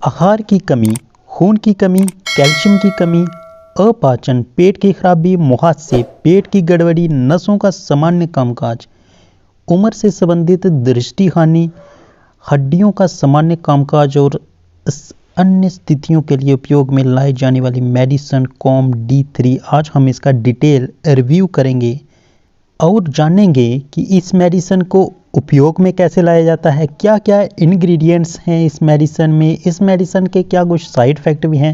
आहार की कमी, खून की कमी, कैल्शियम की कमी, अपाचन, पेट की खराबी, मुहासे, पेट की गड़बड़ी, नसों का सामान्य कामकाज, उम्र से संबंधित दृष्टि हानि, हड्डियों का सामान्य कामकाज और अन्य स्थितियों के लिए उपयोग में लाई जाने वाली मेडिसिन कॉम D3। आज हम इसका डिटेल रिव्यू करेंगे और जानेंगे कि इस मेडिसिन को उपयोग में कैसे लाया जाता है, क्या क्या इंग्रेडिएंट्स हैं इस मेडिसिन में, इस मेडिसिन के क्या कुछ साइड इफ़ेक्ट भी हैं।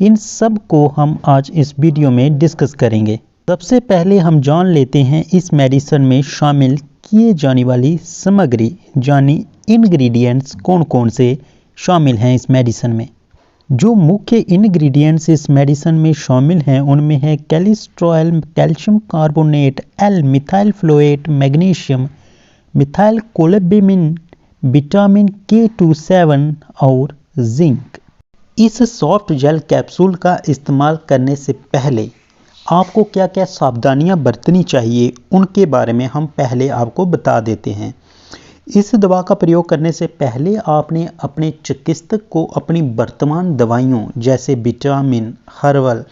इन सब को हम आज इस वीडियो में डिस्कस करेंगे। सबसे पहले हम जान लेते हैं इस मेडिसिन में शामिल किए जाने वाली सामग्री यानी इंग्रेडिएंट्स कौन कौन से शामिल हैं इस मेडिसिन में। जो मुख्य इंग्रेडिएंट्स इस मेडिसिन में शामिल हैं उनमें है calcitriol, calcium carbonate, L methyl folate, magnesium, methyl cobalamin, vitamin K27 और जिंक। इस सॉफ्ट जेल कैप्सूल का इस्तेमाल करने से पहले आपको क्या क्या सावधानियां बरतनी चाहिए उनके बारे में हम पहले आपको बता देते हैं। इस दवा का प्रयोग करने से पहले आपने अपने चिकित्सक को अपनी वर्तमान दवाइयों जैसे विटामिन, हर्बल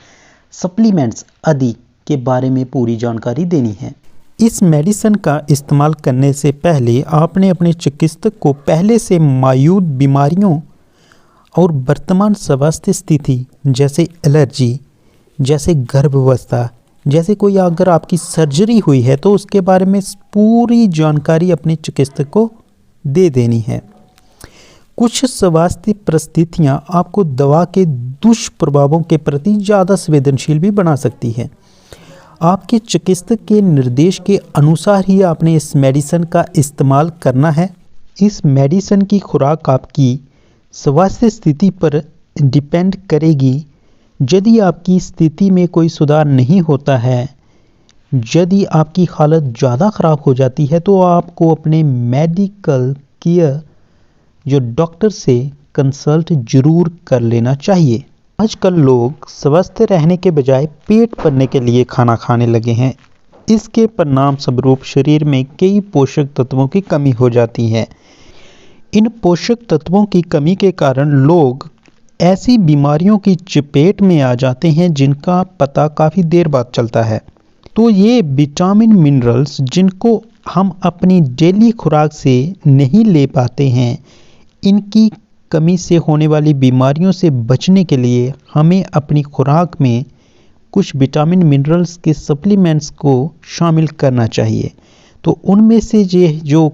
सप्लीमेंट्स आदि के बारे में पूरी जानकारी देनी है। इस मेडिसिन का इस्तेमाल करने से पहले आपने अपने चिकित्सक को पहले से मौजूद बीमारियों और वर्तमान स्वास्थ्य स्थिति जैसे एलर्जी, जैसे गर्भावस्था, जैसे कोई अगर आपकी सर्जरी हुई है तो उसके बारे में पूरी जानकारी अपने चिकित्सक को दे देनी है। कुछ स्वास्थ्य परिस्थितियां आपको दवा के दुष्प्रभावों के प्रति ज़्यादा संवेदनशील भी बना सकती है। आपके चिकित्सक के निर्देश के अनुसार ही आपने इस मेडिसिन का इस्तेमाल करना है। इस मेडिसिन की खुराक आपकी स्वास्थ्य स्थिति पर डिपेंड करेगी। यदि आपकी स्थिति में कोई सुधार नहीं होता है, यदि आपकी हालत ज़्यादा ख़राब हो जाती है तो आपको अपने मेडिकल केयर जो डॉक्टर से कंसल्ट ज़रूर कर लेना चाहिए। आजकल लोग स्वस्थ रहने के बजाय पेट भरने के लिए खाना खाने लगे हैं। इसके परिणाम स्वरूप शरीर में कई पोषक तत्वों की कमी हो जाती है। इन पोषक तत्वों की कमी के कारण लोग ऐसी बीमारियों की चपेट में आ जाते हैं जिनका पता काफ़ी देर बाद चलता है। तो ये विटामिन मिनरल्स जिनको हम अपनी डेली खुराक से नहीं ले पाते हैं, इनकी कमी से होने वाली बीमारियों से बचने के लिए हमें अपनी खुराक में कुछ विटामिन मिनरल्स के सप्लीमेंट्स को शामिल करना चाहिए। तो उनमें से ये जो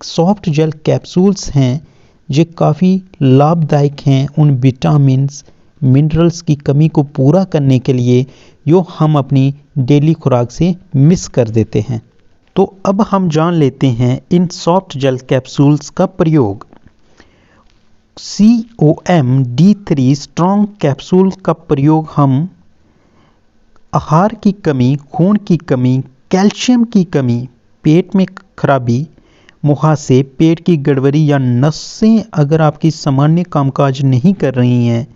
सॉफ्ट जेल कैप्सूल्स हैं ये काफ़ी लाभदायक हैं उन विटामिन्स मिनरल्स की कमी को पूरा करने के लिए जो हम अपनी डेली खुराक से मिस कर देते हैं। तो अब हम जान लेते हैं इन सॉफ्ट जेल कैप्सूल्स का प्रयोग। COM D3 स्ट्रॉन्ग कैप्सूल का प्रयोग हम आहार की कमी, खून की कमी, कैल्शियम की कमी, पेट में खराबी, मुहासे, पेट की गड़बड़ी या नसें अगर आपकी सामान्य कामकाज नहीं कर रही हैं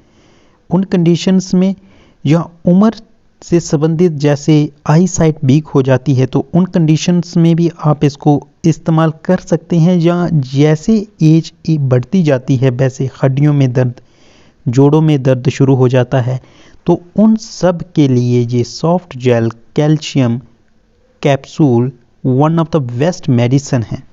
उन कंडीशंस में, या उम्र से संबंधित जैसे आई साइट वीक हो जाती है तो उन कंडीशंस में भी आप इसको इस्तेमाल कर सकते हैं। या जैसे एज बढ़ती जाती है वैसे हड्डियों में दर्द, जोड़ों में दर्द शुरू हो जाता है, तो उन सब के लिए ये soft gel calcium capsule one of the best medicine है।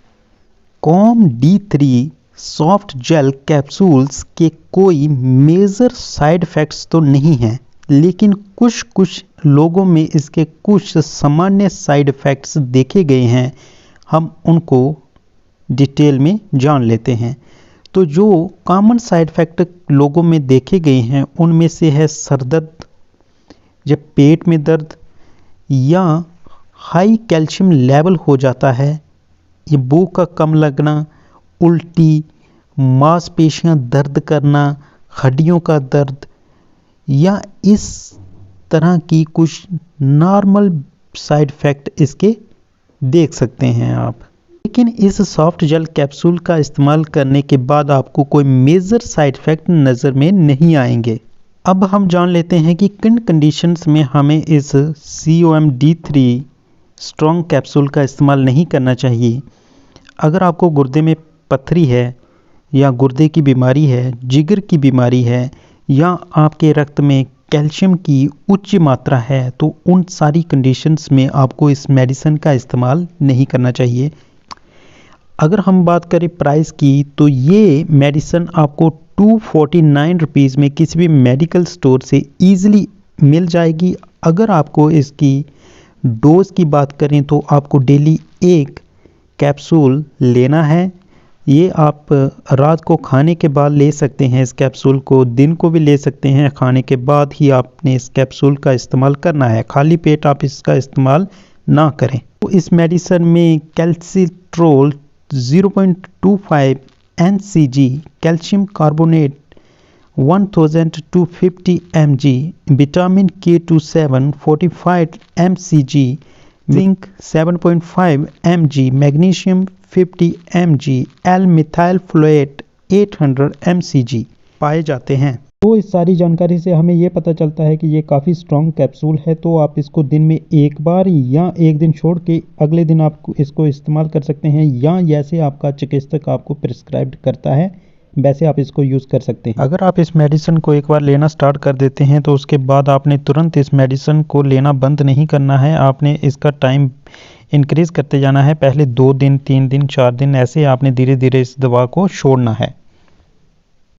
कॉम D3 सॉफ्ट जेल कैप्सूल्स के कोई मेजर साइड इफ़ेक्ट्स तो नहीं हैं, लेकिन कुछ लोगों में इसके कुछ सामान्य साइड इफ़ेक्ट्स देखे गए हैं। हम उनको डिटेल में जान लेते हैं। तो जो कॉमन साइड इफ़ेक्ट लोगों में देखे गए हैं उनमें से है सर दर्द, जब पेट में दर्द, या हाई कैल्शियम लेवल हो जाता है, ये भूख का कम लगना, उल्टी, मांसपेशियां दर्द करना, हड्डियों का दर्द, या इस तरह की कुछ नॉर्मल साइड इफ़ेक्ट इसके देख सकते हैं आप। लेकिन इस सॉफ्ट जेल कैप्सूल का इस्तेमाल करने के बाद आपको कोई मेजर साइड इफ़ेक्ट नज़र में नहीं आएंगे। अब हम जान लेते हैं कि किन कंडीशंस में हमें इस COM D3 स्ट्रॉन्ग कैप्सूल का इस्तेमाल नहीं करना चाहिए। अगर आपको गुर्दे में पथरी है या गुर्दे की बीमारी है, जिगर की बीमारी है, या आपके रक्त में कैल्शियम की उच्च मात्रा है, तो उन सारी कंडीशंस में आपको इस मेडिसिन का इस्तेमाल नहीं करना चाहिए। अगर हम बात करें प्राइस की, तो ये मेडिसिन आपको 249 रुपीज़ में किसी भी मेडिकल स्टोर से ईज़िली मिल जाएगी। अगर आपको इसकी डोज़ की बात करें तो आपको डेली 1 कैप्सूल लेना है। ये आप रात को खाने के बाद ले सकते हैं इस कैप्सूल को, दिन को भी ले सकते हैं, खाने के बाद ही आपने इस कैप्सूल का इस्तेमाल करना है, खाली पेट आप इसका इस्तेमाल ना करें। तो इस मेडिसिन में calcitrol 0.25 mcg, calcium carbonate 1250 mg, vitamin K27 45 mcg, zinc 7.5 mg, magnesium 50 mg, L methyl folate 800 mcg पाए जाते हैं। तो इस सारी जानकारी से हमें ये पता चलता है कि ये काफ़ी स्ट्रॉन्ग कैप्सूल है, तो आप इसको दिन में एक बार या एक दिन छोड़ के अगले दिन आप इसको इस्तेमाल कर सकते हैं, या जैसे आपका चिकित्सक आपको प्रिस्क्राइब करता है वैसे आप इसको यूज़ कर सकते हैं। अगर आप इस मेडिसिन को एक बार लेना स्टार्ट कर देते हैं तो उसके बाद आपने तुरंत इस मेडिसिन को लेना बंद नहीं करना है, आपने इसका टाइम इंक्रीज़ करते जाना है। पहले 2 दिन, 3 दिन, 4 दिन, ऐसे आपने धीरे धीरे इस दवा को छोड़ना है।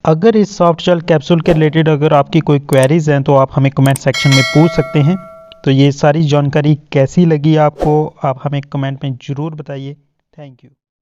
अगर इस सॉफ्ट जेल कैप्सूल के रिलेटेड अगर आपकी कोई क्वेरीज हैं तो आप हमें कमेंट सेक्शन में पूछ सकते हैं। तो ये सारी जानकारी कैसी लगी आपको, आप हमें कमेंट में ज़रूर बताइए। Thank you.